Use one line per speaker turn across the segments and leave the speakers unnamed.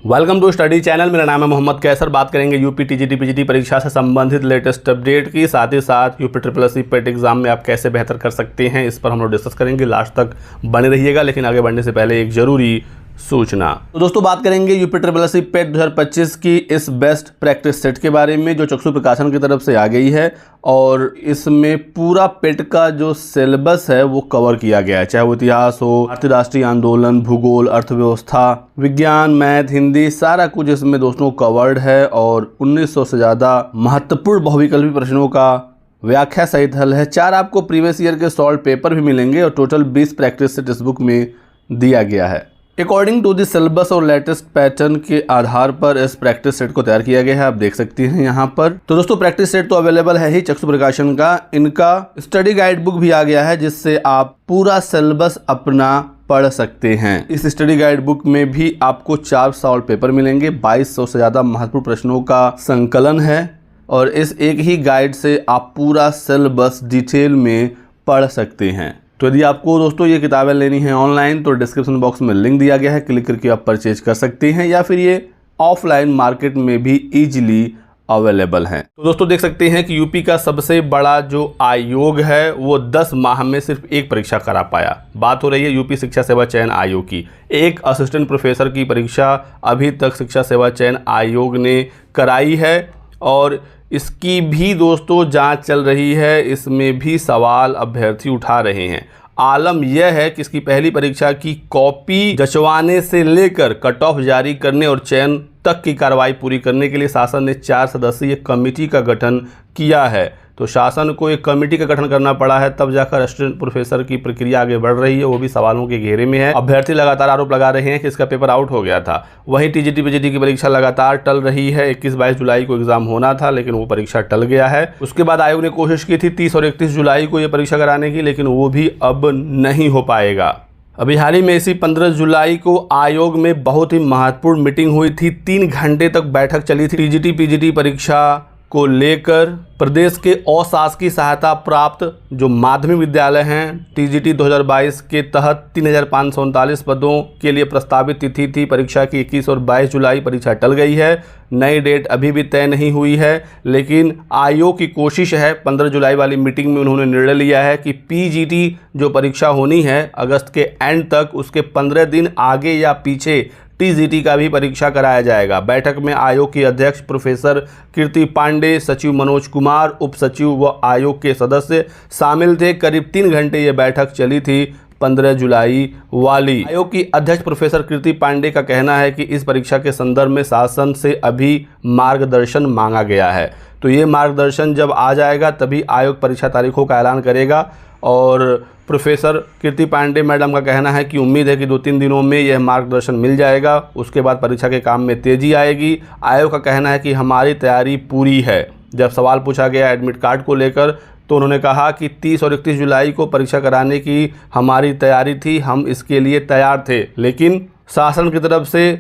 Welcome to study channel. मेरा नाम है मोहम्मद कैसर। बात करेंगे यूपी टीजीटी पीजीटी परीक्षा से संबंधित लेटेस्ट अपडेट की, साथ ही साथ यूपी SSC पेट एग्जाम में आप कैसे बेहतर कर सकते हैं, इस पर हम लोग डिस्कस करेंगे। लास्ट तक बने रहिएगा। लेकिन आगे बढ़ने से पहले एक जरूरी सूचना। तो दोस्तों बात करेंगे यूपी SSC पेट 2025 की इस बेस्ट प्रैक्टिस सेट के बारे में, जो चक्षु प्रकाशन की तरफ से आ गई है। और इसमें पूरा पेट का जो सिलेबस है वो कवर किया गया है, चाहे वो इतिहास हो, भारतीय राष्ट्रीय आंदोलन, भूगोल, अर्थव्यवस्था, विज्ञान, मैथ, हिंदी, सारा कुछ इसमें दोस्तों कवर्ड है। और 1900 से ज़्यादा महत्वपूर्ण बहुविकल्पी प्रश्नों का व्याख्या सहित हल है। 4 आपको प्रीवियस ईयर के सॉल्व पेपर भी मिलेंगे और टोटल 20 प्रैक्टिस सेट इस बुक में दिया गया है। अकॉर्डिंग टू द सिलेबस और लेटेस्ट पैटर्न के आधार पर इस प्रैक्टिस सेट को तैयार किया गया है, आप देख सकते हैं यहाँ पर। तो दोस्तों प्रैक्टिस सेट तो अवेलेबल है ही चक्षु प्रकाशन का, इनका स्टडी गाइड बुक भी आ गया है, जिससे आप पूरा सिलेबस अपना पढ़ सकते हैं। इस स्टडी गाइड बुक में भी आपको 4 सॉल्व पेपर मिलेंगे, 2200 से ज़्यादा महत्वपूर्ण प्रश्नों का संकलन है। और इस एक ही गाइड से आप पूरा सिलेबस डिटेल में पढ़ सकते हैं। तो यदि आपको दोस्तों ये किताबें लेनी है ऑनलाइन, तो डिस्क्रिप्शन बॉक्स में लिंक दिया गया है, क्लिक करके आप परचेज कर सकते हैं, या फिर ये ऑफलाइन मार्केट में भी इजीली अवेलेबल हैं। तो दोस्तों देख सकते हैं कि यूपी का सबसे बड़ा जो आयोग है वो 10 माह में सिर्फ एक परीक्षा करा पाया। बात हो रही है यूपी शिक्षा सेवा चयन आयोग की। एक असिस्टेंट प्रोफेसर की परीक्षा अभी तक शिक्षा सेवा चयन आयोग ने कराई है, और इसकी भी दोस्तों जांच चल रही है। इसमें भी सवाल अभ्यर्थी उठा रहे हैं। आलम यह है कि इसकी पहली परीक्षा की कॉपी जचवाने से लेकर कट ऑफ जारी करने और चयन तक की कार्रवाई पूरी करने के लिए शासन ने 4 सदस्यीय कमेटी का गठन किया है। तो शासन को एक कमेटी का गठन करना पड़ा है, तब जाकर असिस्टेंट प्रोफेसर की प्रक्रिया आगे बढ़ रही है, वो भी सवालों के घेरे में है। अभ्यर्थी लगातार आरोप लगा रहे हैं कि इसका पेपर आउट हो गया था। वहीं टीजीटी पीजीटी की परीक्षा लगातार टल रही है। 21-22 जुलाई को एग्जाम होना था, लेकिन वो परीक्षा टल गया है। उसके बाद आयोग ने कोशिश की थी 30 और 31 जुलाई को ये परीक्षा कराने की, लेकिन वो भी अब नहीं हो पाएगा। अभी हाल ही में इसी 15 जुलाई को आयोग में बहुत ही महत्वपूर्ण मीटिंग हुई थी। 3 घंटे तक बैठक चली थी टीजीटी पीजीटी परीक्षा को लेकर। प्रदेश के अशासकीय सहायता प्राप्त जो माध्यमिक विद्यालय हैं, टीजीटी 2022 के तहत 3539 पदों के लिए प्रस्तावित तिथि थी परीक्षा की 21 और 22 जुलाई। परीक्षा टल गई है। नई डेट अभी भी तय नहीं हुई है, लेकिन आयोग की कोशिश है। 15 जुलाई वाली मीटिंग में उन्होंने निर्णय लिया है कि पीजीटी जो परीक्षा होनी है अगस्त के एंड तक, उसके 15 दिन आगे या पीछे टीजीटी का भी परीक्षा कराया जाएगा। बैठक में आयोग के अध्यक्ष प्रोफेसर कीर्ति पांडे, सचिव मनोज कुमार, उप सचिव व आयोग के सदस्य शामिल थे। करीब 3 घंटे ये बैठक चली थी 15 जुलाई वाली। आयोग की अध्यक्ष प्रोफेसर कीर्ति पांडे का कहना है कि इस परीक्षा के संदर्भ में शासन से अभी मार्गदर्शन मांगा गया है। तो ये मार्गदर्शन जब आ जाएगा तभी आयोग परीक्षा तारीखों का ऐलान करेगा। और प्रोफेसर कीर्ति पांडे मैडम का कहना है कि उम्मीद है कि 2-3 दिनों में यह मार्गदर्शन मिल जाएगा, उसके बाद परीक्षा के काम में तेज़ी आएगी। आयोग का कहना है कि हमारी तैयारी पूरी है। जब सवाल पूछा गया एडमिट कार्ड को लेकर, तो उन्होंने कहा कि 30 और 31 जुलाई को परीक्षा कराने की हमारी तैयारी थी, हम इसके लिए तैयार थे, लेकिन शासन की तरफ से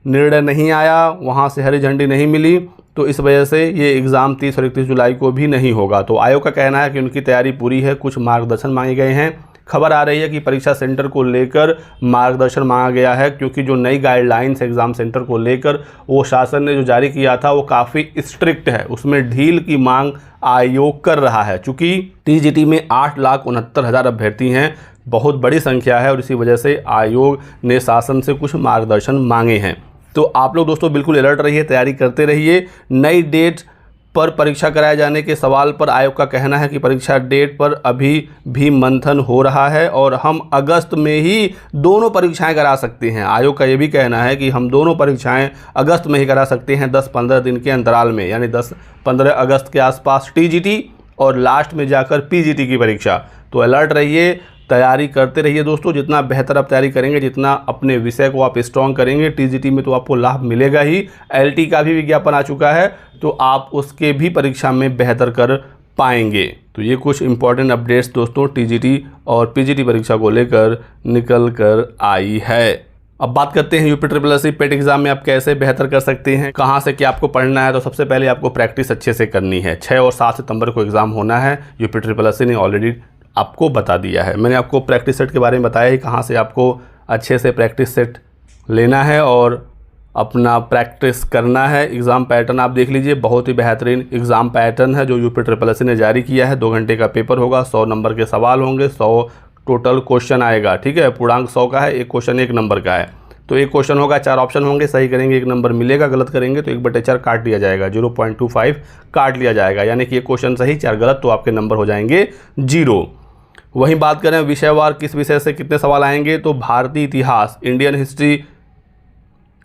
निर्णय नहीं आया, वहाँ से हरी झंडी नहीं मिली, तो इस वजह से ये एग्ज़ाम 30 और 31 जुलाई को भी नहीं होगा। तो आयोग का कहना है कि उनकी तैयारी पूरी है, कुछ मार्गदर्शन मांगे गए हैं। खबर आ रही है कि परीक्षा सेंटर को लेकर मार्गदर्शन मांगा गया है, क्योंकि जो नई गाइडलाइंस एग्ज़ाम सेंटर को लेकर वो शासन ने जो जारी किया था वो काफ़ी स्ट्रिक्ट है। उसमें ढील की मांग आयोग कर रहा है। चूँकि टीजीटी में 8,69,000 अभ्यर्थी हैं, बहुत बड़ी संख्या है, और इसी वजह से आयोग ने शासन से कुछ मार्गदर्शन मांगे हैं। तो आप लोग दोस्तों बिल्कुल अलर्ट रहिए, तैयारी करते रहिए। नई डेट पर परीक्षा कराए जाने के सवाल पर आयोग का कहना है कि परीक्षा डेट पर अभी भी मंथन हो रहा है, और हम अगस्त में ही दोनों परीक्षाएं करा सकते हैं। आयोग का ये भी कहना है कि हम दोनों परीक्षाएं अगस्त में ही करा सकते हैं, 10-15 दिन के अंतराल में, यानी 10-15 अगस्त के आसपास टीजीटी और लास्ट में जाकर पीजीटी की परीक्षा। तो अलर्ट रहिए, तैयारी करते रहिए दोस्तों। जितना बेहतर आप तैयारी करेंगे, जितना अपने विषय को आप स्ट्रॉन्ग करेंगे, टीजीटी में तो आपको लाभ मिलेगा ही। एलटी का भी विज्ञापन आ चुका है, तो आप उसके भी परीक्षा में बेहतर कर पाएंगे। तो ये कुछ इंपॉर्टेंट अपडेट्स दोस्तों टीजीटी और पीजीटी परीक्षा को लेकर निकल कर आई है। अब बात करते हैं यूपी SSC पेट एग्जाम में आप कैसे बेहतर कर सकते हैं, कहाँ से क्या आपको पढ़ना है। तो सबसे पहले आपको प्रैक्टिस अच्छे से करनी है। 6 और 7 सितंबर को एग्जाम होना है। यूपी SSC ने ऑलरेडी आपको बता दिया है। मैंने आपको प्रैक्टिस सेट के बारे में बताया ही, कहाँ से आपको अच्छे से प्रैक्टिस सेट लेना है और अपना प्रैक्टिस करना है। एग्ज़ाम पैटर्न आप देख लीजिए, बहुत ही बेहतरीन एग्ज़ाम पैटर्न है जो UPSSC ने जारी किया है। 2 घंटे का पेपर होगा, 100 नंबर के सवाल होंगे, 100 टोटल क्वेश्चन आएगा, ठीक है। पूर्णांक 100 का है, एक क्वेश्चन 1 नंबर का है। तो एक क्वेश्चन होगा, 4 ऑप्शन होंगे, सही करेंगे 1 नंबर मिलेगा, गलत करेंगे तो 1/4 काट लिया जाएगा, 0.25 काट लिया जाएगा, यानी कि एक क्वेश्चन सही 4 गलत, तो आपके नंबर हो जाएंगे 0। वहीं बात करें विषयवार किस विषय से कितने सवाल आएंगे, तो भारतीय इतिहास, इंडियन हिस्ट्री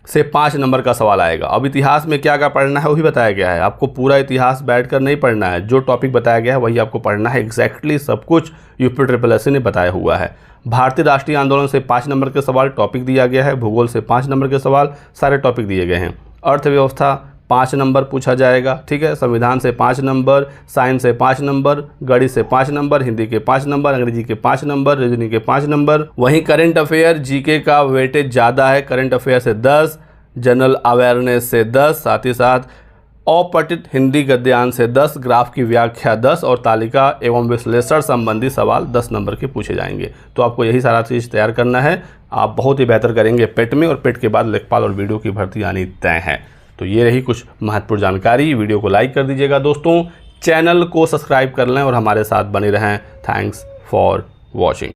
से 5 नंबर का सवाल आएगा। अब इतिहास में क्या क्या पढ़ना है वही बताया गया है, आपको पूरा इतिहास बैठकर नहीं पढ़ना है, जो टॉपिक बताया गया है वही आपको पढ़ना है। एग्जैक्टली सब कुछ UPSSC ने बताया हुआ है। भारतीय राष्ट्रीय आंदोलन से 5 नंबर के सवाल टॉपिक दिया गया है, भूगोल से 5 नंबर के सवाल सारे टॉपिक दिए गए हैं। अर्थव्यवस्था 5 नंबर पूछा जाएगा, ठीक है। संविधान से 5 नंबर, साइंस से 5 नंबर, गणित से 5 नंबर, हिंदी के 5 नंबर, अंग्रेजी के 5 नंबर, रीजनिंग के 5 नंबर। वहीं करंट अफेयर GK का वेटेज ज़्यादा है, करंट अफेयर से 10, जनरल अवेयरनेस से 10, साथ ही साथ अपठित हिंदी गद्यांश से 10, ग्राफ की व्याख्या 10 और तालिका एवं विश्लेषण संबंधी सवाल 10 नंबर के पूछे जाएंगे। तो आपको यही सारा चीज़ तैयार करना है, आप बहुत ही बेहतर करेंगे पेट में, और पेट के बाद लेखपाल और वीडियो की भर्ती आनी तय है। तो ये रही कुछ महत्वपूर्ण जानकारी। वीडियो को लाइक कर दीजिएगा दोस्तों, चैनल को सब्सक्राइब कर लें और हमारे साथ बने रहें। Thanks for watching.